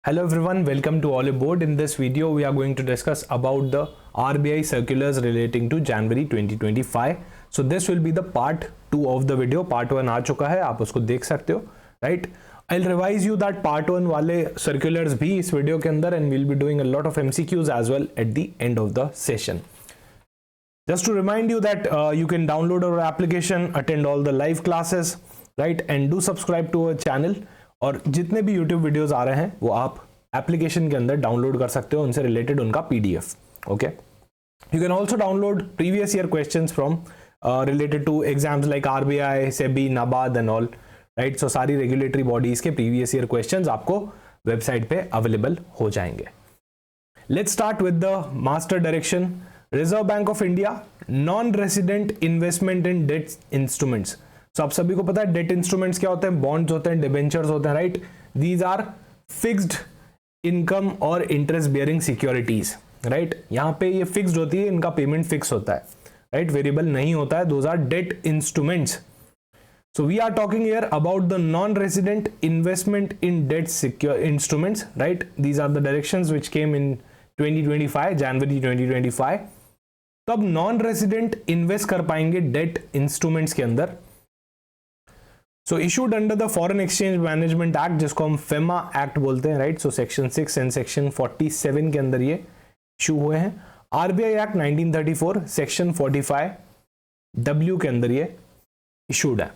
Hello everyone, welcome to Olive Board. In this video, we are going to discuss about the RBI circulars relating to January 2025. So this will be the part 2 of the video. Part 1 आ चुका है, आप उसको देख सकते हो, right? I'll revise you that part 1 वाले circulars भी इस वीडियो के अंदर and we'll be doing a lot of MCQs as well at the end of the session. Just to remind you that you can download our application, attend all the live classes, right? And do subscribe to our channel. और जितने भी YouTube videos आ रहे हैं वो आप application के अंदर download कर सकते हो, उनसे रिलेटेड उनका PDF. Okay, you can also download previous year questions from related to exams like RBI, SEBI, NABARD and all, right. So सारी रेगुलेटरी बॉडीज के प्रीवियस ईयर क्वेश्चंस आपको वेबसाइट पे अवेलेबल हो जाएंगे. Let's start with the master direction. Reserve Bank of India, non resident investment in debt instruments. तो आप सभी को पता है डेट इंस्ट्रूमेंट्स क्या होते हैं, बॉन्ड्स होते हैं, डिबेंचर्स होते हैं, right. These are fixed income और इंटरेस्ट बियरिंग सिक्योरिटीज, राइट. यहां पे ये फिक्स्ड होती है, इनका पेमेंट फिक्स होता है, राइट, वेरिएबल नहीं होता है. Those are debt instruments. So we are talking here about the non resident investment in debt secure instruments, right. These are the directions which came in 2025, January 2025. तो अब non resident invest कर पाएंगे date instruments के अंदर. So issued under the foreign exchange management act, जिसको हम FEMA act बोलते हैं, right. So section 6 and section 47 के अंदर ये इशू हुए हैं. RBI एक्ट 1934 सेक्शन 45W के अंदर ये इशूड है.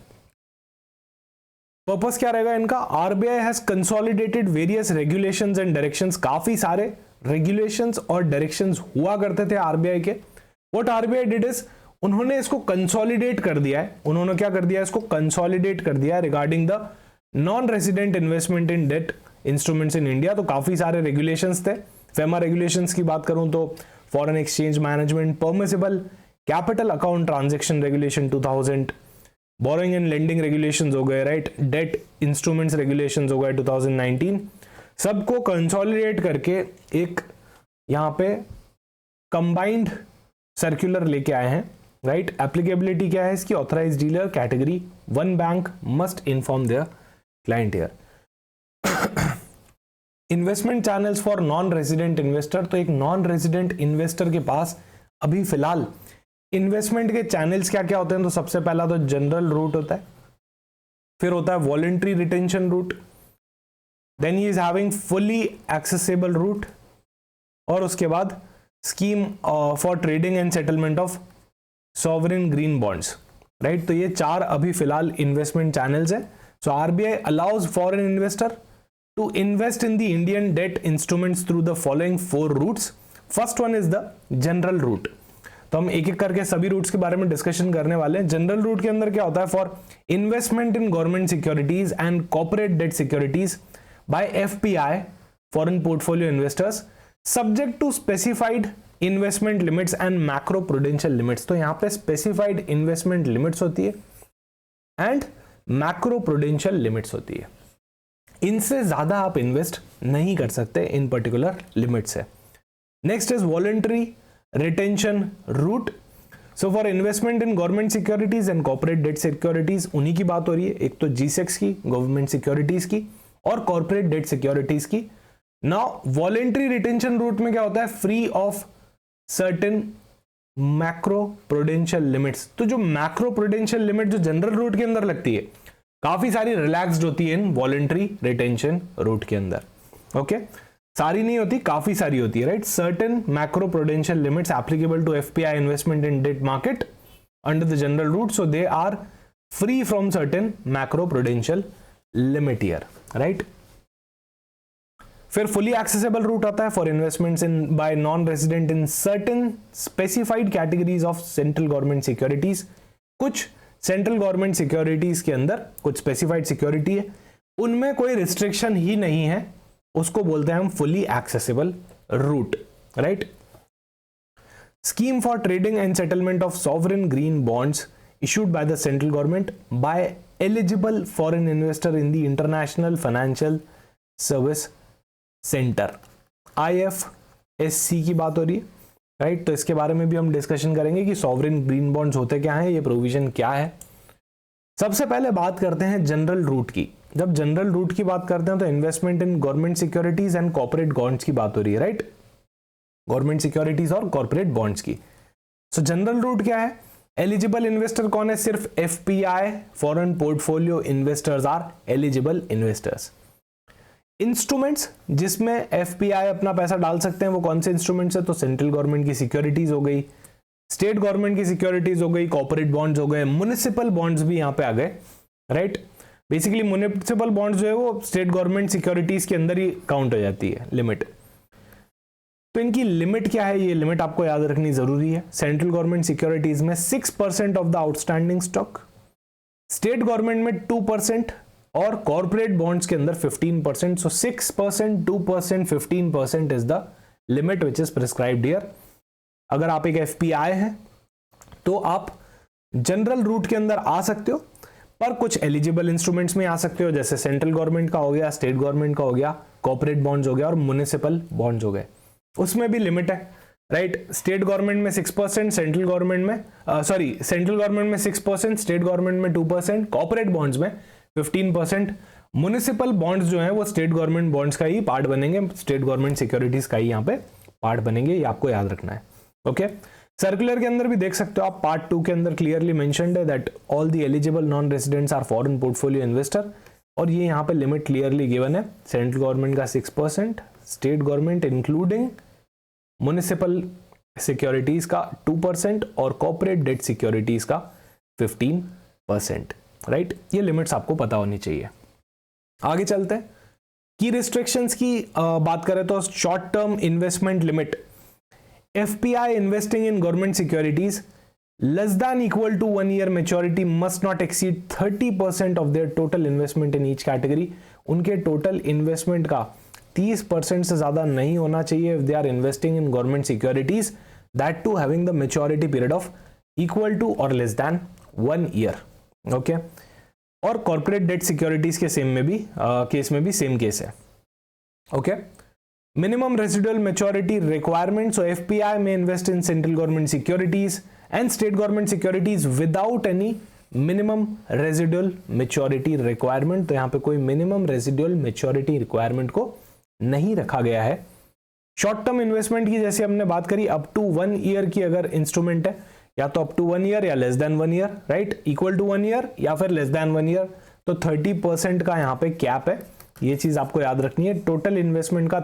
पर्पस क्या रहेगा इनका? RBI has consolidated various regulations and directions. काफी सारे रेगुलेशंस और डायरेक्शंस हुआ करते थे RBI के. व्हाट RBI डिड इज, उन्होंने इसको कंसोलिडेट कर दिया है. उन्होंने क्या कर दिया, इसको कंसोलिडेट कर दिया है regarding the non resident investment in debt instruments in India. तो काफी सारे रेगुलेशंस थे. फेमा रेगुलेशंस की बात करूं तो foreign exchange management, permissible capital account transaction regulation 2000, borrowing and lending regulations हो गए, राइट. डेट इंस्ट्रूमेंट्स रेगुलेशंस हो गए 2019. सबको कंसोलिडेट करके एक यहां पे कंबाइंड सर्कुलर लेके आए हैं, राइट. एप्लीकेबिलिटी क्या है इसकी? Authorise dealer category 1 bank must inform their client here. Investment channels for non resident investor. तो एक नॉन रेजिडेंट इन्वेस्टर के पास अभी फिलहाल इन्वेस्टमेंट के चैनल्स क्या क्या होते हैं? तो सबसे पहला तो जनरल रूट होता है, फिर होता है voluntary retention route, then he is having fully accessible route, और उसके बाद scheme for trading and settlement of sovereign green bonds, right. तो ये 4 अभी फिलहाल इन्वेस्टमेंट चैनल्स हैं. So RBI allows foreign investor to invest in the Indian debt instruments through the following 4 routes. First one is the general route. तो हम एक एक करके सभी रूट्स के बारे में डिस्कशन करने वाले हैं. जनरल रूट के अंदर क्या होता है? For investment in government securities and corporate debt securities by FPI foreign portfolio investors subject to specified investment limits and macro prudential limits. तो यहां पे स्पेसिफाइड इन्वेस्टमेंट लिमिट्स होती है एंड मैक्रो प्रूडेंशियल लिमिट्स होती है. इनसे ज्यादा आप इन्वेस्ट नहीं कर सकते इन पर्टिकुलर लिमिट से. Next is voluntary retention route. So for investment in government securities and corporate debt securities, उन्हीं की बात हो रही है. एक तो G-Secs की, गवर्नमेंट सिक्योरिटीज की, और कॉर्पोरेट डेट सिक्योरिटीज की. नाउ वॉलंटरी रिटेंशन रूट में क्या होता है? Free of certain macro prudential limits. तो जो मैक्रो प्रूडेंशियल लिमिट जो जनरल रूट के अंदर लगती है, काफी सारी रिलैक्स्ड होती है इन वॉलंटरी रिटेंशन रूट के अंदर. ओके, सारी नहीं होती, काफी सारी होती है, right. Certain macro prudential limits applicable to FPI investment in debt market under the general route. So they are free from certain macro prudential limit here, right. फिर फुली एक्सेसिबल रूट आता है for investments in by non resident in certain specified categories of central government securities. कुछ central government securities के अंदर कुछ specified security है, उनमें कोई रिस्ट्रिक्शन ही नहीं है, उसको बोलते हैं हम fully accessible route, right. Scheme for trading and settlement of sovereign green bonds issued by the central government by eligible foreign investor in the international financial service centre. IFSC की बात हो रही है, राइट. तो इसके बारे में भी हम डिस्कशन करेंगे कि सॉवरेन ग्रीन बॉन्ड्स होते क्या हैं, ये प्रोविजन क्या है. सबसे पहले बात करते हैं जनरल रूट की. जब जनरल रूट की बात करते हैं तो investment in government securities and corporate bonds की बात हो रही है, राइट? गवर्नमेंट सिक्योरिटीज और कॉर्पोरेट बॉन्ड्स की। सो जनरल रूट क्या है? एलिजिबल इन्वेस्टर कौन है? सिर्फ FPI, foreign portfolio investors are eligible investors. Instruments जिसमें एफपीआई अपना पैसा डाल सकते हैं वो कौन से इंस्ट्रूमेंट्स है? तो सेंट्रल गवर्नमेंट की सिक्योरिटीज हो गई, स्टेट गवर्नमेंट की सिक्योरिटीज हो गई, कॉर्पोरेट बॉन्ड्स हो गए, म्युनिसिपल बॉन्ड्स भी यहां पे आ गए, राइट? बेसिकली म्युनिसिपल बॉन्ड्स जो है वो स्टेट गवर्नमेंट सिक्योरिटीज के अंदर ही काउंट हो जाती है लिमिट। तो इनकी लिमिट क्या है? ये लिमिट आपको याद रखनी जरूरी है। सेंट्रल गवर्नमेंट सिक्योरिटीज में 6% of the outstanding stock, state government में 2% और कॉर्पोरेट बॉन्ड्स के अंदर 15%। सो 6%, 2%, 15% is the limit which is prescribed here. अगर आप एक एफपीआई है तो आप जनरल रूट के अंदर आ सकते हो, पर कुछ एलिजिबल इंस्ट्रूमेंट्स में आ सकते हो, जैसे सेंट्रल गवर्नमेंट का हो गया, स्टेट गवर्नमेंट का हो गया, कॉर्पोरेट बॉन्ड्स हो गया और म्युनिसिपल बॉन्ड्स हो गए। उसमें भी लिमिट है, राइट? स्टेट गवर्नमेंट में 6%, सेंट्रल गवर्नमेंट में सेंट्रल गवर्नमेंट में 6%, स्टेट गवर्नमेंट में 2%, कॉर्पोरेट बॉन्ड्स में 15%। म्युनिसिपल बॉन्ड्स जो है वो स्टेट गवर्नमेंट बॉन्ड्स का ही पार्ट बनेंगे, स्टेट गवर्नमेंट सिक्योरिटीज का ही यहाँ पे पार्ट बनेंगे, ये आपको याद रखना है। ओके, सर्कुलर के अंदर भी देख सकते हो आप, पार्ट 2 के अंदर क्लियरली मेंशन्ड है that all the eligible non residents are foreign portfolio investor, और ये यहाँ पे लिमिट क्लियरली गिवन है। सेंट्रल गवर्नमेंट का 6%, state government including municipal securities का 2% और कॉर्पोरेट डेट सिक्योरिटीज का 15%, राइट? ये लिमिट्स आपको पता होनी चाहिए। आगे चलते हैं, की रिस्ट्रिक्शंस की बात करें तो short term investment limit, FPI investing in government securities less than equal to 1 year maturity must not exceed 30% of their total investment in each category। उनके टोटल इन्वेस्टमेंट का 30% से ज्यादा नहीं होना चाहिए if they are investing in government securities, that too having the maturity period of equal to or less than 1 year। Okay, और corporate debt securities के same में भी केस में भी सेम केस है। Okay, minimum residual maturity requirement, so FPI may invest in central government securities and state government securities without any minimum residual maturity requirement। तो यहाँ पे कोई minimum residual maturity requirement को नहीं रखा गया है। शॉर्ट टर्म इन्वेस्टमेंट की जैसे हमने बात करी, अप टू 1 ईयर की अगर इंस्ट्रूमेंट है, या तो अप टू 1 ईयर या less than 1 year, right? Equal to 1 year या फिर लेस देन 1 ईयर, तो 30% का यहाँ पे कैप है, ये चीज आपको याद रखनी है। टोटल इन्वेस्टमेंट का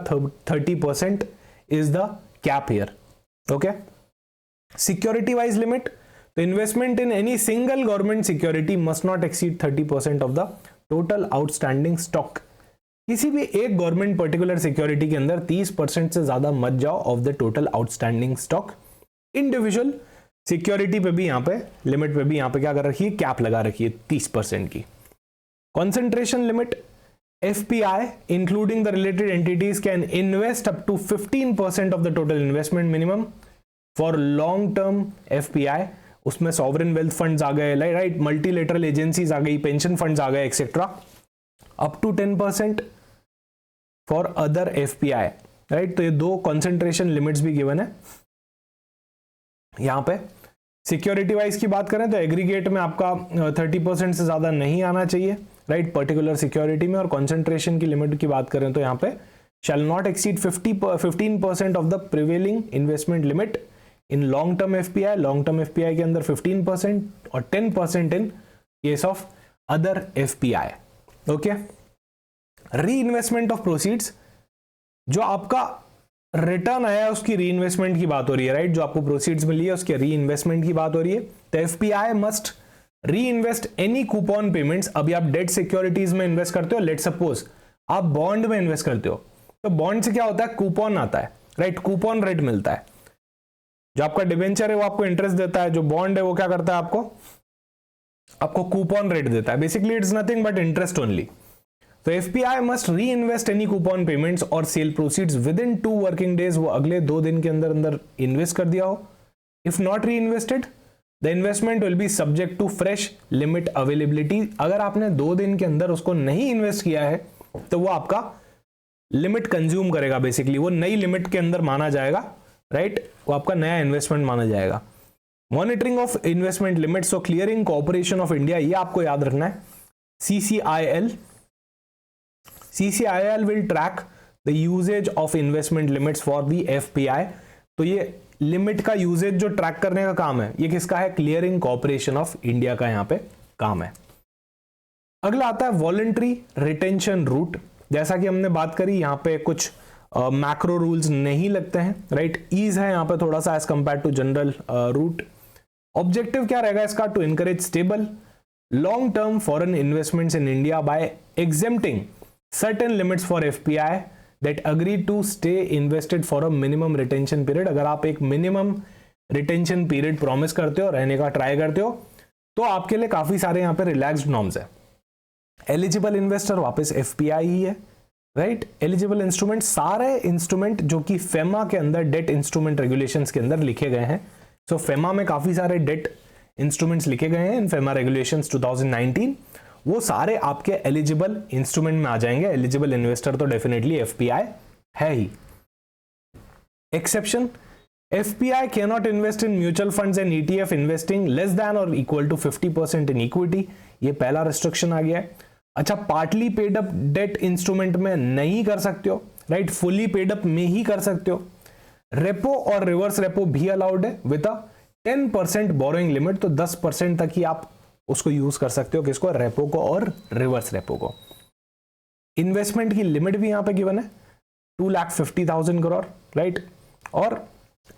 30% is the cap here. Okay, security wise limit, तो investment in any single government security must not exceed 30% of the total outstanding stock. किसी भी एक गवर्नमेंट पर्टिकुलर सिक्योरिटी के अंदर 30% से ज्यादा मत जाओ of the total outstanding stock. Individual security पे भी यहाँ पे लिमिट पे भी यहाँ पे क्या कर रखी है? कैप लगा रखी है 30% की। Concentration limit, FPI including the related entities can invest up to 15% of the total investment minimum for long term FPI। उसमें सॉवरेन वेल्थ फंड्स आ गए, राइट? मल्टीलेटरल एजेंसीज आ गई, पेंशन फंड्स आ गए, etcetera. Up to 10% for other FPI, right? तो ये दो concentration limits भी गिवन है यहां पे। सिक्योरिटी वाइज की बात करें तो एग्रीगेट में आपका 30% से ज्यादा नहीं आना चाहिए, राइट? पर्टिकुलर सिक्योरिटी में। और कॉन्सेंट्रेशन की लिमिट की बात करें तो यहाँ पे shall not exceed 15% of the prevailing investment limit in long term FPI। Long term FPI के अंदर 15% और 10% in case of other FPI। Okay, री इन्वेस्टमेंट ऑफ प्रोसीड्स, जो आपका रिटर्न आया उसकी री इन्वेस्टमेंट की बात हो रही है, राइट? जो आपको प्रोसीड्स मिली है उसके री इन्वेस्टमेंट की बात हो रही है। तो FPI must reinvest any coupon payments. अभी आप डेट सिक्योरिटीज में इन्वेस्ट करते हो, लेट सपोज आप बॉन्ड में इन्वेस्ट करते हो, तो बॉन्ड से क्या होता है? कूपन आता है, राइट? कूपन रेट मिलता है। जो आपका डिबेंचर है वो आपको इंटरेस्ट देता है, जो बॉन्ड है वो क्या करता है? आपको कूपन रेट देता है। Basically it's nothing but interest only. तो FPI must reinvest any coupon payments और sale proceeds within 2 working days. वो अगले 2 दिन के अंदर अंदर इन्वेस्ट कर दिया हो। If not reinvested the investment will be subject to fresh limit availability. अगर आपने 2 दिन के अंदर उसको नहीं इन्वेस्ट किया है तो वो आपका लिमिट कंज्यूम करेगा, बेसिकली वो नई लिमिट के अंदर माना जाएगा, राइट? वो आपका नया इन्वेस्टमेंट माना जाएगा। Monitoring of investment limits, so clearing corporation of India, ये आपको याद रखना है। CCIL CCIL will track the usage of investment limits for the FPI. तो ये लिमिट का यूजेज जो ट्रैक करने का काम है ये किसका है? क्लियरिंग कॉर्पोरेशन ऑफ इंडिया का यहाँ पे काम है। अगला आता है वॉलंटरी रिटेंशन रूट। जैसा कि हमने बात करी यहाँ पे कुछ मैक्रो रूल्स नहीं लगते हैं, राइट, ईज है यहाँ पे थोड़ा सा as compare to general route. Objective क्या रहेगा इसका? To encourage stable long term foreign investments in India by exempting certain limits for FPI that agree to stay invested for a minimum retention period. अगर आप एक minimum retention period promise करते हो, रहने का ट्राई करते हो, तो आपके लिए काफी सारे यहाँ पे रिलैक्स्ड नॉर्म्स है। एलिजिबल इन्वेस्टर वापस एफपीआई ही है, राइट। एलिजिबल इंस्ट्रूमेंट सारे इंस्ट्रूमेंट जो कि फेमा के अंदर डेट इंस्ट्रूमेंट रेगुलेशंस के अंदर लिखे गए हैं। सो फेमा में काफी सारे डेट इंस्ट्रूमेंट्स लिखे गए हैं इन फेमा रेगुलेशंस 2019, वो सारे आपके एलिजिबल इंस्ट्रूमेंट में आ जाएंगे। एलिजिबल इन्वेस्टर तो डेफिनेटली एफपीआई है ही। Exception, FPI can not invest in mutual funds and ETF investing less than और इक्वल टू 50% इन इक्विटी। ये पहला रिस्ट्रिक्शन आ गया है। अच्छा, partly paid up debt instrument में नहीं कर सकते हो, राइट, फुली पेड अप में ही कर सकते हो। रेपो और रिवर्स रेपो भी अलाउड है विद अ 10% बोरोइंग लिमिट, तो 10% तक ही आप उसको यूज कर सकते हो, किसको? रेपो को और रिवर्स रेपो को। इन्वेस्टमेंट की लिमिट भी यहां पे गिवन है 2,50,000 करोड़, राइट। और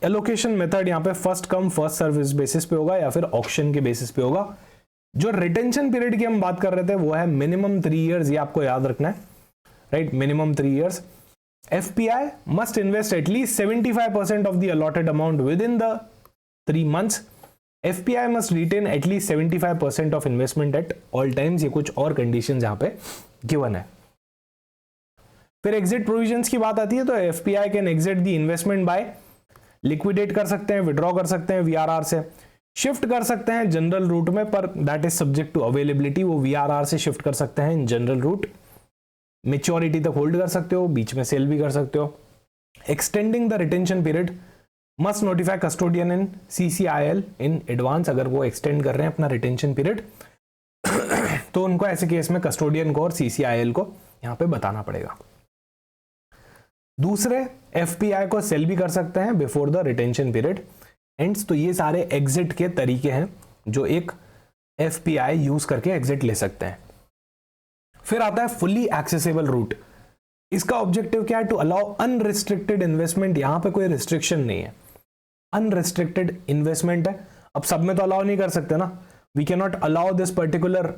एलोकेशन मेथड यहां पे first come first service basis पे होगा या फिर ऑक्शन के बेसिस पे होगा। जो रिटेंशन पीरियड की हम बात कर रहे थे वो है मिनिमम 3 इयर्स, ये आपको याद रखना है, right, minimum 3 years. FPI must invest at least 75% of the allotted amount with in the 3 months. FPI must retain at least 75% of investment at all times. ये कुछ और कंडीशंस यहाँ पे गिवन है। फिर एग्जिट प्रोविजंस की बात आती है तो FPI can exit the investment by liquidate कर सकते हैं, विड्रॉ कर सकते हैं वीआरआर से, शिफ्ट कर सकते हैं जनरल रूट में, पर that is subject to availability. वो वीआरआर से शिफ्ट कर सकते हैं इन जनरल रूट, मेच्योरिटी तक होल्ड कर सकते हो, बीच में सेल भी कर सकते हो। Extending the retention period must notify custodian in CCIL in advance. अगर वो एक्सटेंड कर रहे हैं अपना रिटेंशन पीरियड तो उनको ऐसे केस में कस्टोडियन को और CCIL को यहां पे बताना पड़ेगा। दूसरे एफपीआई को सेल भी कर सकते हैं before the retention period ends. तो ये सारे एग्जिट के तरीके हैं जो एक एफपीआई यूज करके एग्जिट ले सकते हैं। फिर आता है फुल्ली एक्सेसिबल रूट। इसका ऑब्जेक्टिव क्या है? To allow unrestricted investment. यहां पे कोई रिस्ट्रिक्शन नहीं है, अनरिस्ट्रिक्टेड इन्वेस्टमेंट है। अब सब में तो अलाउ नहीं कर सकते ना, we can not allow this particular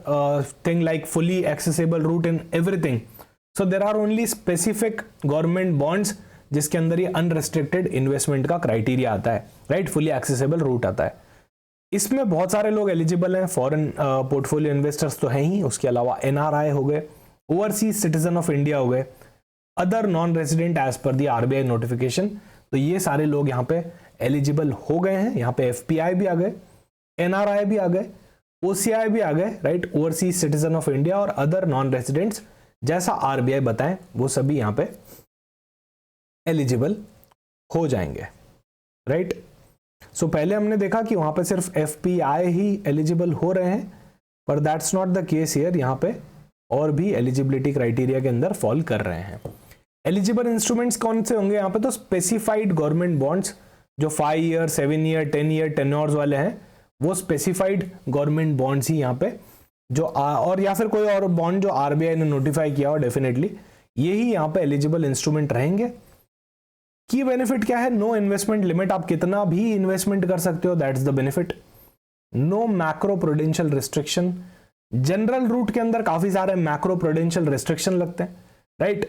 thing like fully accessible route in everything. So there are only specific government bonds जिसके अंदर ये अनरिस्ट्रिक्टेड इन्वेस्टमेंट का क्राइटेरिया आता है, राइट, फुली एक्सेसिबल रूट आता है। इसमें बहुत सारे लोग एलिजिबल हैं, फॉरेन पोर्टफोलियो इन्वेस्टर्स तो हैं ही, उसके अलावा NRI हो गए, ओवरसीज सिटीजन ऑफ इंडिया हो गए, other non resident as per दी RBI नोटिफिकेशन। तो ये सारे लोग यहाँ पे एलिजिबल हो गए हैं। यहाँ पे FPI भी आ गए, NRI भी आ गए, OCI भी आ गए, right, overseas citizen of India और अदर नॉन रेजिडेंट्स जैसा RBI बताएं वो सभी यहाँ पे एलिजिबल हो जाएंगे, राइट। सो पहले हमने देखा कि वहां पे सिर्फ FPI ही एलिजिबल हो रहे हैं, पर that's not the case here. यहाँ पे और भी एलिजिबिलिटी क्राइटेरिया के अंदर फॉल कर रहे हैं। एलिजिबल इंस्ट्रूमेंट्स कौन से होंगे यहाँ पे? तो स्पेसिफाइड गवर्नमेंट बॉन्ड्स जो 5 ईयर, 7 ईयर, 10 ईयर टेन्योर्स वाले हैं, वो स्पेसिफाइड गवर्नमेंट बॉन्ड्स ही यहाँ पे जो और या फिर कोई और बॉन्ड जो RBI ने नोटिफाई किया हो, डेफिनेटली यही यहाँ पे एलिजिबल इंस्ट्रूमेंट रहेंगे। की बेनिफिट क्या है? नो इन्वेस्टमेंट लिमिट, आप कितना भी इन्वेस्टमेंट कर सकते हो, that's the benefit. No macro prudential restriction. General route के अंदर काफी सारे मैक्रो प्रूडेंशियल रिस्ट्रिक्शन लगते हैं, राइट,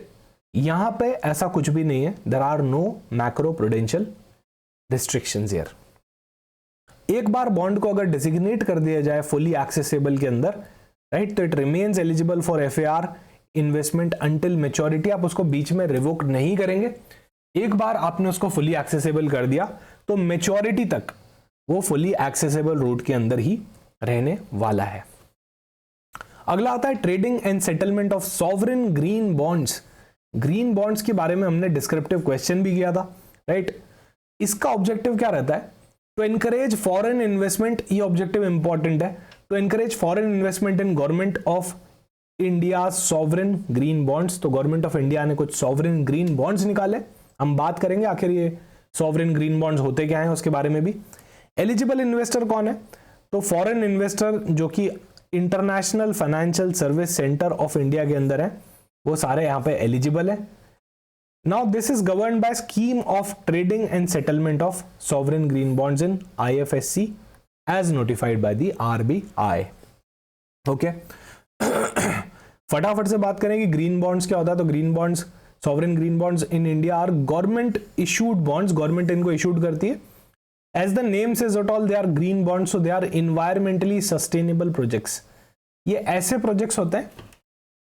यहां पे ऐसा कुछ भी नहीं है, there are no macro prudential restrictions here. एक बार बॉन्ड को अगर डिजिग्नेट कर दिया जाए फुली एक्सेसिबल के अंदर, राइट, तो it remains eligible for FAR investment until maturity. आप उसको बीच में रिवोक नहीं करेंगे। एक बार आपने उसको फुली एक्सेसिबल कर दिया तो मैच्योरिटी तक वो फुली एक्सेसिबल रूट के अंदर ही रहने वाला है। अगला आता है trading and settlement of sovereign green bonds. Green bonds के बारे में हमने डिस्क्रिप्टिव क्वेश्चन भी किया था, राइट। इसका ऑब्जेक्टिव क्या रहता है? To encourage foreign investment. ये ऑब्जेक्टिव इंपॉर्टेंट है, to encourage foreign investment in government of India sovereign green bonds, तो गवर्नमेंट ऑफ इंडिया ने कुछ सॉवरेन ग्रीन बॉन्ड्स निकाले। हम बात करेंगे आखिर ये सॉवरेन ग्रीन बॉन्ड्स होते क्या हैं उसके बारे में भी। एलिजिबल इन्वेस्टर कौन है, तो फॉरेन इन्वेस्टर जो कि international financial service center of India के अंदर है, वो सारे यहाँ पे एलिजिबल है। Now this is governed by scheme of trading and settlement of sovereign green bonds in IFSC as notified by the RBI। Okay, फटाफट से बात करें कि ग्रीन बॉन्ड्स क्या होता है। तो green bonds, sovereign green bonds in India are government issued bonds, government इनको इशूड करती है। As the name says it all, they are green bonds, so they are environmentally sustainable projects. ये ऐसे projects होते हैं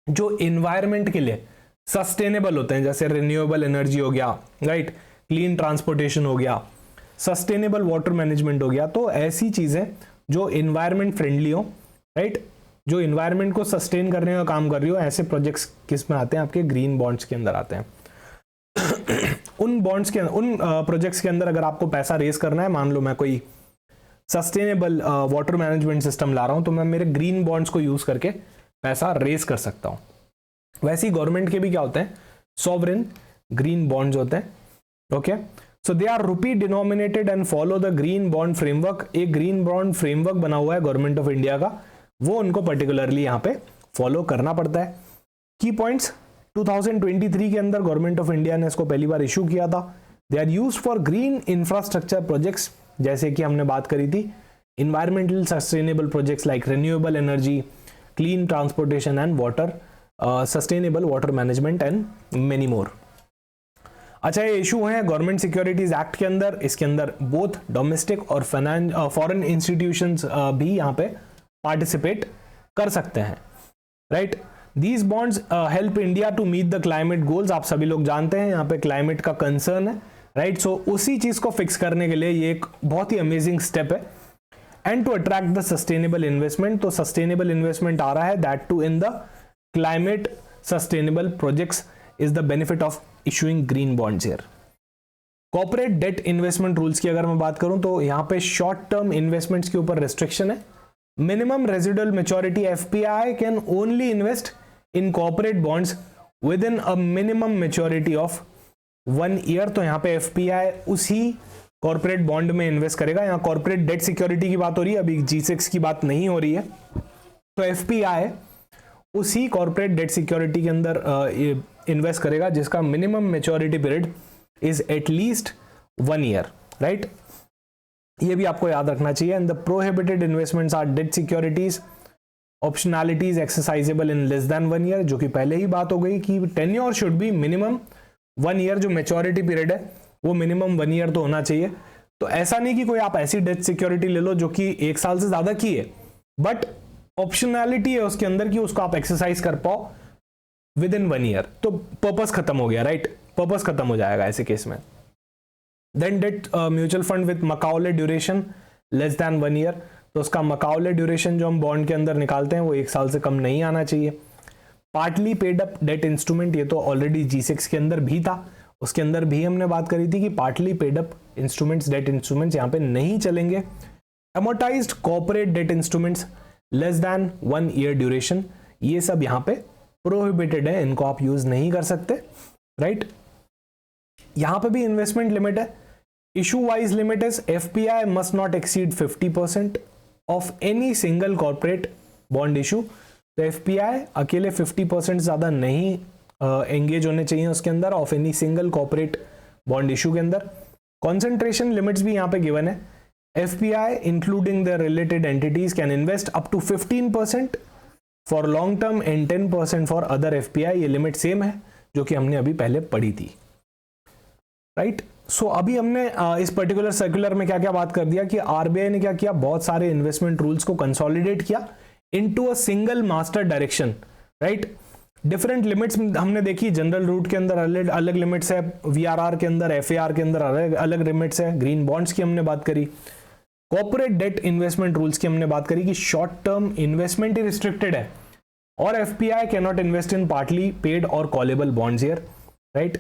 जो इन्वायरमेंट के लिए सस्टेनेबल होते हैं, जैसे रिन्यूएबल एनर्जी हो गया, राइट, क्लीन ट्रांसपोर्टेशन हो गया, सस्टेनेबल वाटर मैनेजमेंट हो गया। तो ऐसी चीजें जो इन्वायरमेंट फ्रेंडली हो, राइट, जो इन्वायरमेंट को सस्टेन करने का काम कर रही हो, ऐसे प्रोजेक्ट्स किस में आते हैं, आपके ग्रीन बॉन्ड्स के अंदर आते हैं। उन बॉन्ड्स के, उन प्रोजेक्ट्स के अंदर अगर आपको पैसा रेस करना है, मान लो मैं कोई सस्टेनेबल वाटर मैनेजमेंट सिस्टम ला रहा हूं, तो मैं मेरे ग्रीन बॉन्ड्स को यूज करके पैसा रेस कर सकता हूं। वैसे ही गवर्नमेंट के भी क्या होते हैं, सॉवरेन ग्रीन बॉन्ड्स होते हैं। Okay, so they are rupee denominated and follow the green bond framework. एक ग्रीन बॉन्ड फ्रेमवर्क बना हुआ है गवर्नमेंट ऑफ इंडिया का, वो उनको पर्टिकुलरली यहाँ पे फॉलो करना पड़ता है। की पॉइंट्स, 2023 के अंदर गवर्नमेंट ऑफ इंडिया ने इसको पहली बार इशू किया था। They are used for green infrastructure projects, जैसे कि हमने बात करी थी, environmental sustainable projects like renewable energy, clean transportation and water, sustainable water management and many more. अच्छा, ये इशू है गवर्नमेंट सिक्योरिटीज एक्ट के अंदर। इसके अंदर बोथ डोमेस्टिक और फॉरेन इंस्टीट्यूशंस भी यहाँ पे पार्टिसिपेट कर सकते हैं, right. These bonds help India to meet the climate goals. आप सभी लोग जानते हैं यहाँ पे क्लाइमेट का कंसर्न है, राइट। सो उसी चीज को फिक्स करने के लिए ये एक बहुत ही अमेजिंग स्टेप है। And to attract the sustainable investment, तो सस्टेनेबल इन्वेस्टमेंट आ रहा है, that too in the climate sustainable projects is the benefit of issuing green bonds here. Corporate debt investment rules की अगर मैं बात करूं, तो यहाँ पे शॉर्ट टर्म इन्वेस्टमेंट्स के ऊपर रिस्ट्रिक्शन है। Minimum residual maturity, FPI can only invest in corporate bonds with in a minimum maturity of 1 year. तो यहाँ पे FPI उसी कॉर्पोरेट बॉन्ड में इन्वेस्ट करेगा। यहाँ कॉर्पोरेट डेट सिक्योरिटी की बात हो रही है, अभी G6 की बात नहीं हो रही है। तो FPI उसी कॉर्पोरेट डेट सिक्योरिटी के अंदर इन्वेस्ट करेगा जिसका minimum maturity period is at least 1 year, right. ये भी आपको याद रखना चाहिए। And the prohibited investments are debt securities, optionalities exercisable in less than 1 year, जो कि पहले ही बात हो गई कि tenure should be minimum 1 year. जो मैच्योरिटी पीरियड है वो मिनिमम 1 ईयर तो होना चाहिए। तो ऐसा नहीं कि कोई आप ऐसी डेट सिक्योरिटी ले लो जो कि 1 साल से ज्यादा की है, बट ऑप्शनैलिटी है उसके अंदर कि उसको आप एक्सरसाइज कर पाओ विद इन 1 ईयर, तो पर्पस खत्म हो गया, राइट। पर्पस खत्म हो जाएगा ऐसे केस में। Then debt mutual fund with Macaulay duration less than 1 year, तो उसका मकाउले ड्यूरेशन जो हम बॉन्ड के अंदर निकालते हैं वो 1 साल से कम नहीं आना चाहिए। Partly paid up debt instrument, ये तो ऑलरेडी G6 के अंदर भी था, उसके अंदर भी हमने बात करी थी कि partly paid up instruments, debt instruments यहाँ पे नहीं चलेंगे। Amortised corporate debt instruments less than 1 year duration, ये सब यहाँ पे प्रोहिबिटेड है, इनको आप यूज नहीं कर सकते, राइट। यहां पे भी इन्वेस्टमेंट लिमिट है। Issue wise limit is FPI must not exceed 50% of any single corporate bond issue. तो FPI अकेले 50% ज्यादा नहीं एंगेज होने चाहिए उसके अंदर of any single corporate bond issue के अंदर। कॉन्सेंट्रेशन लिमिट्स भी यहां पे गिवन है। FPI including the related entities can invest up to 15% for long term and 10% for other FPI। ये लिमिट सेम है जो कि हमने अभी पहले पढ़ी थी, राइट। सो अभी हमने इस पर्टिकुलर सर्कुलर में क्या क्या बात कर दिया कि RBI ने क्या किया, बहुत सारे इन्वेस्टमेंट रूल्स को कंसोलिडेट किया into a single master direction, right. Different limits हमने देखी, जनरल रूट के अंदर अलग लिमिट्स है, VRR के अंदर, FAR के अंदर अलग लिमिट्स है, ग्रीन बॉन्ड्स की हमने बात करी, कॉर्पोरेट डेट इन्वेस्टमेंट रूल्स की हमने बात करी कि शॉर्ट टर्म इन्वेस्टमेंट ही रिस्ट्रिक्टेड है और FPI can not invest in partly paid और callable bonds here, right.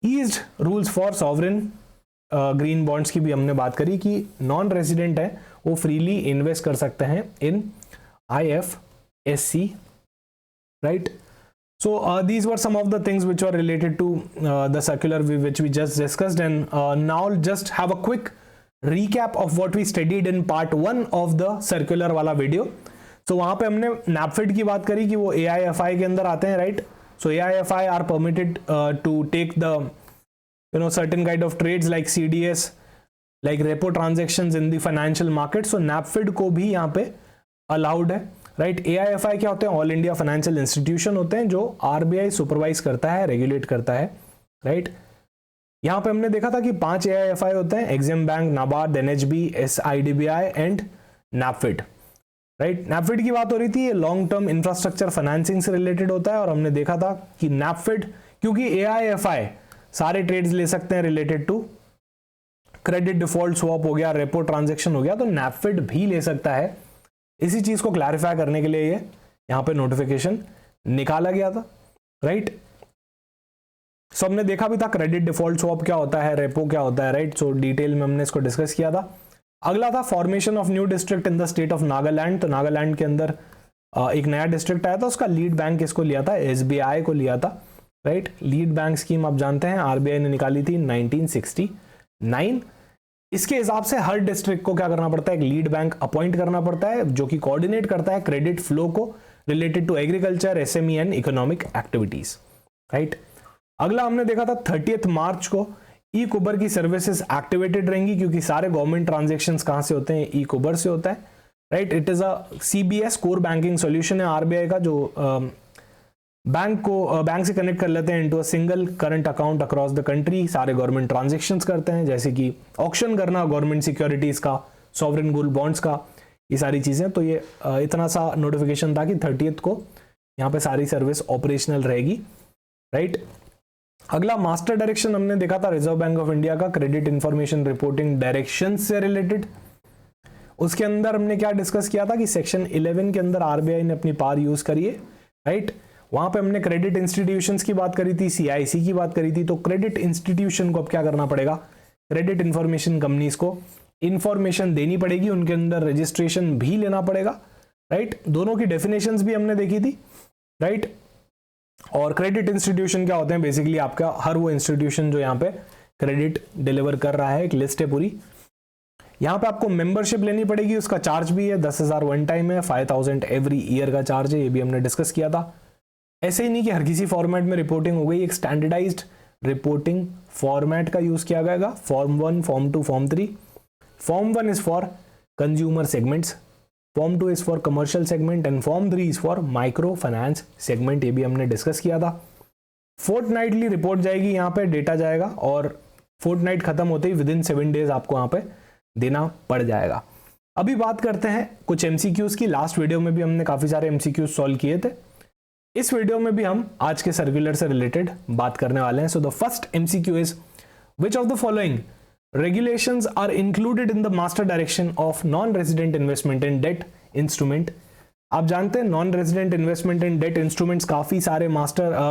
Eased rules for sovereign green bonds की भी हमने बात करी कि नॉन रेजिडेंट है वो फ्रीली इन्वेस्ट कर सकते हैं इन IFSC right? So these were some of the things which were related to the circular which we just discussed, and now just have a quick recap of what we studied in part 1 of the circular वाला video. So वहाँ पे हमने NAPFID की बात करी कि वो AIFI के अंदर आते हैं, right? So AIFI are permitted to take the certain kind of trades like CDS, like repo transactions in the financial market. So NAPFID को भी यहाँ पे allowed है, राइट. AIFI क्या होते हैं? ऑल इंडिया फाइनेंशियल इंस्टीट्यूशन होते हैं जो RBI सुपरवाइज करता है, रेगुलेट करता है, राइट. यहां पे हमने देखा था कि 5 AIFI होते हैं: EXIM bank, NABARD, NHB, SIDBI and NAPFID, right. NAPFID की बात हो रही थी, ये लॉन्ग टर्म इंफ्रास्ट्रक्चर फाइनेंसिंग से रिलेटेड होता है, और हमने देखा था कि NAPFID, क्योंकि AIFI सारे ट्रेड्स ले सकते हैं related to credit default swap हो गया, रेपो ट्रांजेक्शन हो गया, तो NAPFID भी ले सकता है. इसी चीज को क्लैरिफाई करने के लिए ये यहां पे नोटिफिकेशन निकाला गया था, राइट. सो हमने देखा भी था क्रेडिट डिफॉल्ट स्वैप क्या होता है, रेपो क्या होता है, राइट. सो डिटेल में हमने इसको डिस्कस किया था. अगला था formation of new district in the state of Nagaland. तो नागालैंड के अंदर एक नया डिस्ट्रिक्ट आया था, उसका लीड बैंक किसको लिया था? SBI को लिया था, राइट. लीड बैंक स्कीम आप जानते हैं RBI ने निकाली थी 1969. इसके हिसाब से हर डिस्ट्रिक्ट को क्या करना पड़ता है? एक लीड बैंक अपॉइंट करना पड़ता है जो कि कोऑर्डिनेट करता है क्रेडिट फ्लो को related to agriculture, SME and economic activities, right. अगला हमने देखा था 30 मार्च को ई-कुबर की सर्विसेज एक्टिवेटेड रहेंगी, क्योंकि सारे गवर्नमेंट ट्रांजेक्शंस कहां से होते हैं? ई-कुबर से होता है, right. It is a CBS core banking solution है RBI का, जो बैंक से कनेक्ट कर लेते हैं into a single current account across the country. सारे गवर्नमेंट ट्रांजैक्शंस करते हैं, जैसे कि ऑक्शन करना गवर्नमेंट सिक्योरिटीज का, सॉवरेन गोल्ड बॉन्ड्स का, ये सारी चीजें. तो ये इतना सा नोटिफिकेशन था कि 30 को यहाँ पे सारी सर्विस ऑपरेशनल रहेगी, राइट. अगला मास्टर डायरेक्शन हमने देखा था रिजर्व बैंक ऑफ इंडिया का, क्रेडिट इंफॉर्मेशन रिपोर्टिंग डायरेक्शन से रिलेटेड. उसके अंदर हमने क्या डिस्कस किया था कि सेक्शन 11 के अंदर RBI ने अपनी पावर यूज करी है, राइट. वहां पे हमने क्रेडिट इंस्टीट्यूशंस की बात करी थी, CIC की बात करी थी. तो क्रेडिट इंस्टीट्यूशन को अब क्या करना पड़ेगा? क्रेडिट इंफॉर्मेशन कंपनीज को इंफॉर्मेशन देनी पड़ेगी, उनके अंदर रजिस्ट्रेशन भी लेना पड़ेगा, राइट. दोनों की डेफिनेशंस भी हमने देखी थी, राइट. और क्रेडिट इंस्टीट्यूशन क्या होते हैं? बेसिकली आपका हर वो इंस्टीट्यूशन जो यहाँ पे क्रेडिट डिलीवर कर रहा है, एक लिस्ट है पूरी. यहाँ पे आपको मेंबरशिप लेनी पड़ेगी, उसका चार्ज भी है 10,000 वन टाइम है, 5,000 एवरी ईयर का चार्ज है, ये भी हमने डिस्कस किया था. ऐसे ही नहीं कि हर किसी फॉर्मेट में रिपोर्टिंग हो गई, एक स्टैंडर्डाइज्ड रिपोर्टिंग फॉर्मेट का यूज किया गया. Form 1, form 2, form 3. Form 1 is for consumer segments, form 2 is for commercial segment and form 3 is for micro finance segment. ये भी हमने डिस्कस किया था. फोर्टनाइटली रिपोर्ट जाएगी, यहाँ पे डेटा जाएगा, और फोर्टनाइट खत्म होते ही विदिन 7 डेज आपको यहाँ पे देना पड़ जाएगा. अभी बात करते हैं कुछ MCQs की. लास्ट वीडियो में भी हमने काफी सारे MCQs सॉल्व किए थे. इस वीडियो में भी हम आज के सर्कुलर से रिलेटेड बात करने वाले हैं. So the first MCQ is which of the following regulations are included in the master direction of non-resident investment in debt instrument. आप जानते हैं non resident investment in debt instruments काफी सारे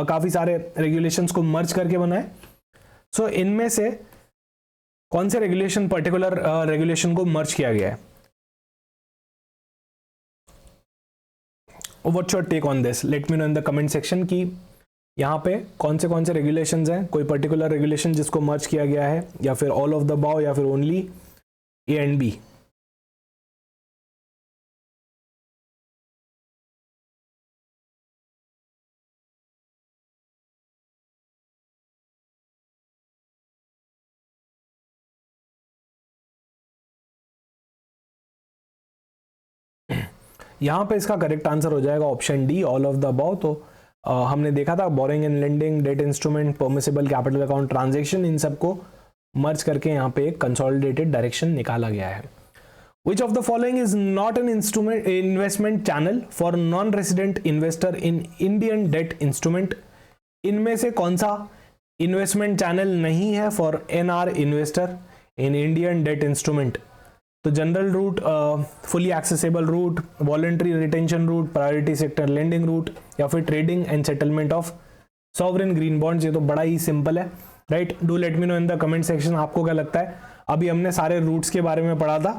काफी सारे रेगुलेशंस को मर्ज करके बनाए. सो इनमें से कौन से रेगुलेशन पर्टिकुलर रेगुलेशन को मर्ज किया गया है? What's your take on this? Let me know in the comment section कि यहाँ पे कौन से रेगुलेशंस हैं, कोई पर्टिकुलर रेगुलेशन जिसको मर्ज किया गया है, या फिर ऑल ऑफ द अबव, या फिर ओनली A एंड B. यहाँ पे इसका करेक्ट आंसर हो जाएगा option D, all of the above. तो हमने देखा था boring and lending, debt instrument, permissible capital account transaction, इन सबको मर्ज करके यहाँ पे एक कंसोलिडेटेड डायरेक्शन निकाला गया है. Which of the following is not an investment channel for non-resident investor in Indian debt instrument? इनमें से कौन सा इन्वेस्टमेंट चैनल नहीं है for NR investor in Indian debt instrument? तो general route, fully accessible route, voluntary retention route, priority sector lending route, या फिर trading and settlement of sovereign green bonds. ये तो बड़ा ही सिंपल है, right. Do let me know in the comment section आपको क्या लगता है. अभी हमने सारे रूट्स के बारे में पढ़ा था,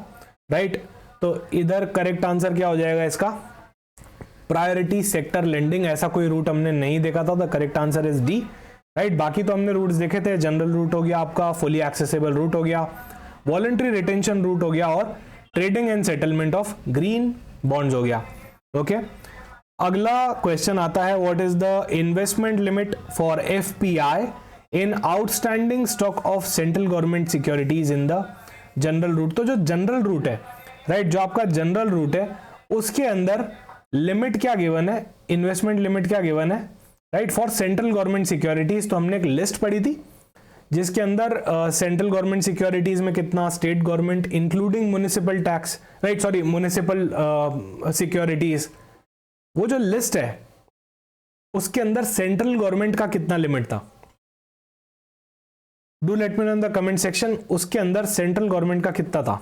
राइट. तो इधर करेक्ट आंसर क्या हो जाएगा इसका? प्रायोरिटी सेक्टर लेंडिंग, ऐसा कोई रूट हमने नहीं देखा था। The correct answer is D, right. बाकी तो हमने रूट्स देखे थे, जनरल रूट हो गया आपका, फुली एक्सेसिबल रूट हो गया, वॉलंटरी रिटेंशन रूट हो गया, और trading and settlement of green bonds हो गया। ओके, अगला क्वेश्चन आता है, what is the investment limit for FPI in outstanding stock of central government securities in the general route. तो जो जनरल रूट है, राइट, जो आपका जनरल रूट है उसके अंदर लिमिट क्या गिवन है, इन्वेस्टमेंट लिमिट क्या गिवन है, right, for central government securities. तो हमने एक लिस्ट पढ़ी थी जिसके अंदर सेंट्रल गवर्नमेंट सिक्योरिटीज में कितना, state government including municipal tax, right, sorry municipal securities, वो जो लिस्ट है उसके अंदर सेंट्रल गवर्नमेंट का कितना लिमिट था। Do let me know in the comment section, उसके अंदर सेंट्रल गवर्नमेंट का कितना था।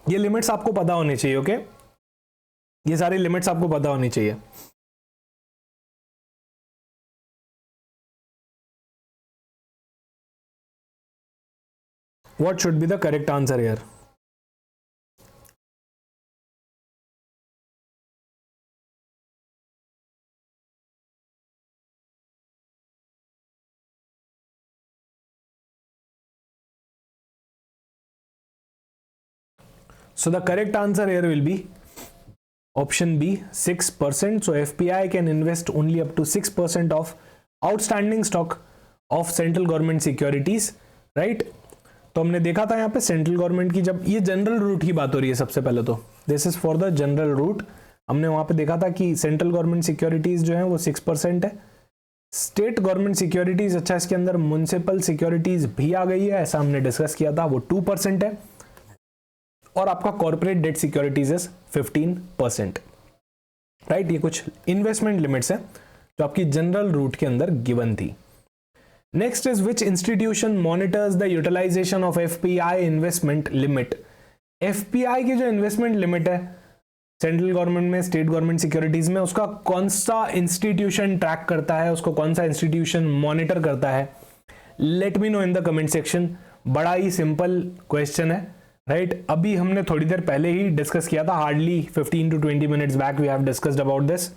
ये लिमिट्स आपको पता होनी चाहिए। ओके, ये सारी लिमिट्स आपको पता होनी चाहिए। What should be the correct answer here. So the correct answer here will be option B, 6%. So FPI can invest only up to 6% of outstanding stock of central government securities, right? तो हमने देखा था यहाँ पे central government की, जब ये general root की बात हो रही है सबसे पहले तो this is for the general route. हमने वहां पे देखा था कि सेंट्रल गवर्नमेंट सिक्योरिटीज जो है वो 6% है। स्टेट गवर्नमेंट सिक्योरिटीज, अच्छा इसके अंदर म्युनिसिपल सिक्योरिटीज भी आ गई है, ऐसा हमने डिस्कस किया था, वो 2% है। और आपका corporate debt securities is 15%, right. ये कुछ इन्वेस्टमेंट लिमिट्स है जो आपकी जनरल रूट के अंदर गिवन थी। Next is which institution monitors the utilization of FPI investment limit. FPI की जो इन्वेस्टमेंट लिमिट है सेंट्रल गवर्नमेंट में, स्टेट गवर्नमेंट सिक्योरिटीज में, उसका कौन सा इंस्टीट्यूशन ट्रैक करता है, उसको कौन सा इंस्टीट्यूशन मॉनिटर करता है, let me know in the comment section. बड़ा ही सिंपल क्वेश्चन है, राइट। अभी हमने थोड़ी देर पहले ही डिस्कस किया था, hardly 15 to 20 minutes back we have discussed about this.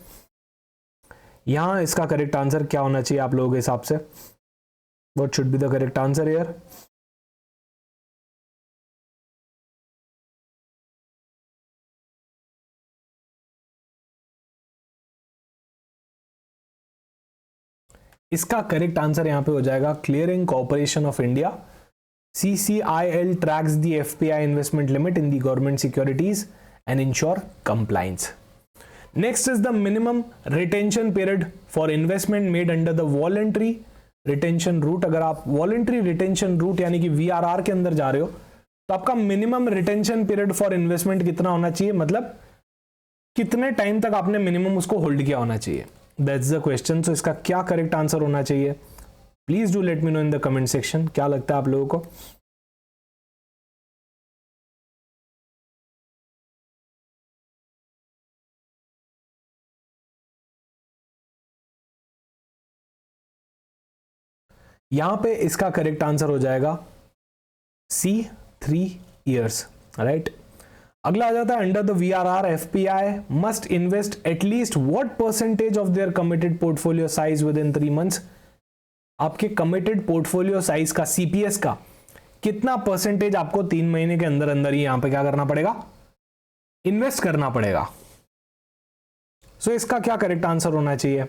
यहां इसका करेक्ट आंसर क्या होना चाहिए आप लोगों के हिसाब से, what should be the correct answer here. इसका करेक्ट आंसर यहां पे हो जाएगा clearing corporation of India, CCIL tracks the FPI investment limit in the government securities and ensure compliance. Next is the minimum retention period for investment made under the voluntary retention route. अगर आप voluntary retention route यानी कि VRR के अंदर जा रहे हो तो आपका minimum retention period for investment कितना होना चाहिए, मतलब कितने टाइम तक आपने मिनिमम उसको होल्ड किया होना चाहिए, दैट्स द क्वेश्चन। सो इसका क्या करेक्ट आंसर होना चाहिए, please do let me know in the comment section, क्या लगता है आप लोगों को। यहां पे इसका करेक्ट आंसर हो जाएगा C, 3 years, राइट। अगला आ जाता है under the VRR FPI must invest at least what percentage of their committed portfolio size with in 3 months। आपके कमिटेड पोर्टफोलियो साइज का, सीपीएस का कितना परसेंटेज आपको 3 महीने के अंदर अंदर ही यहां पे क्या करना पड़ेगा, इन्वेस्ट करना पड़ेगा। सो इसका क्या करेक्ट आंसर होना चाहिए।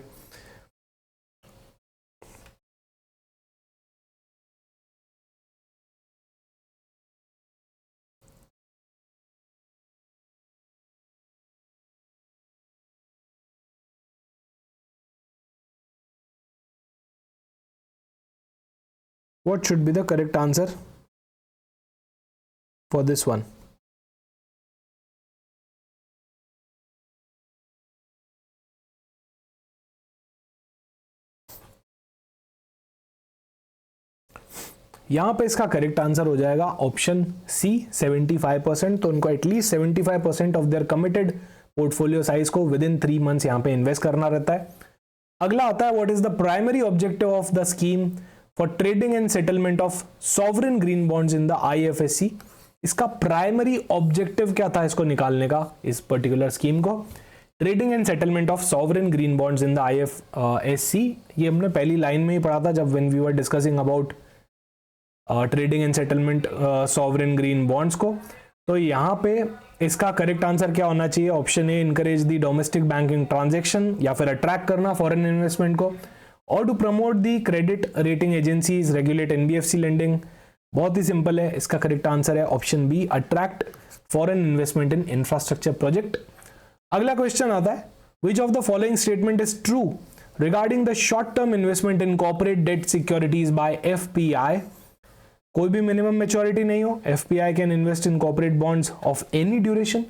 What should be the correct answer for this one? यहां पे इसका करेक्ट आंसर हो जाएगा ऑप्शन सी, 75%। तो उनको at least 75% of their committed portfolio size को विद इन 3 months यहां पे इन्वेस्ट करना रहता है। अगला आता है what is the primary objective of the scheme for trading and settlement of sovereign green bonds in the IFSC। इसका प्राइमरी ऑब्जेक्टिव क्या था इसको निकालने का, इस पर्टिकुलर स्कीम को? Trading and settlement of sovereign green bonds in the IFSC। ये हमने पहली लाइन में ही पढ़ा था जब when we were discussing about trading and settlement sovereign green bonds को। तो यहाँ पे इसका करेक्ट आंसर क्या होना चाहिए? Option A, encourage the domestic banking transaction, या फिर अट्रैक्ट करना फॉरेन इन्वेस्टमेंट को, और to promote the credit rating agencies, regulate NBFC lending. बहुत ही सिंपल है, इसका करेक्ट आंसर है option B, attract foreign investment in infrastructure project. अगला क्वेश्चन आता है, which of the following statement is true regarding the short term investment in corporate debt securities by FPI? कोई भी मिनिमम मैच्योरिटी नहीं हो, FPI can invest in corporate bonds of any duration.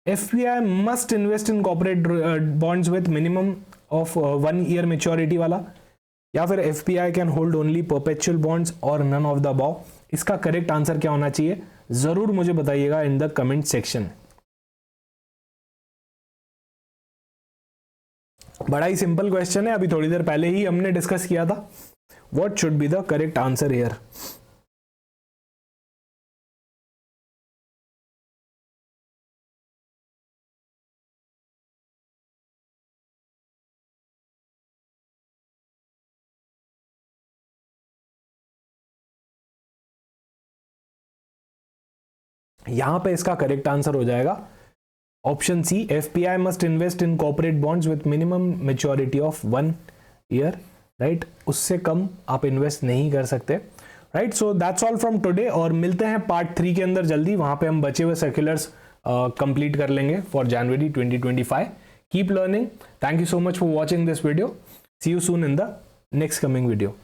FPI must invest in corporate bonds with minimum of 1 year maturity वाला, या फिर FPI can hold only perpetual bonds, और none of the above. इसका correct answer क्या होना चाहिए जरूर मुझे बताइएगा इन द कमेंट सेक्शन। बड़ा ही सिंपल क्वेश्चन है, अभी थोड़ी देर पहले ही हमने डिस्कस किया था। What should be the correct answer here? यहां पे इसका करेक्ट आंसर हो जाएगा option C, FPI must invest in corporate bonds with minimum maturity of 1 year, right? उससे कम आप इन्वेस्ट नहीं कर सकते, right? So that's all from today, और मिलते हैं पार्ट 3 के अंदर जल्दी। वहां पे हम बचे हुए सर्कुलर्स कंप्लीट कर लेंगे for January 2025। Keep learning. Thank you so much for watching this video. See you soon in the next coming video.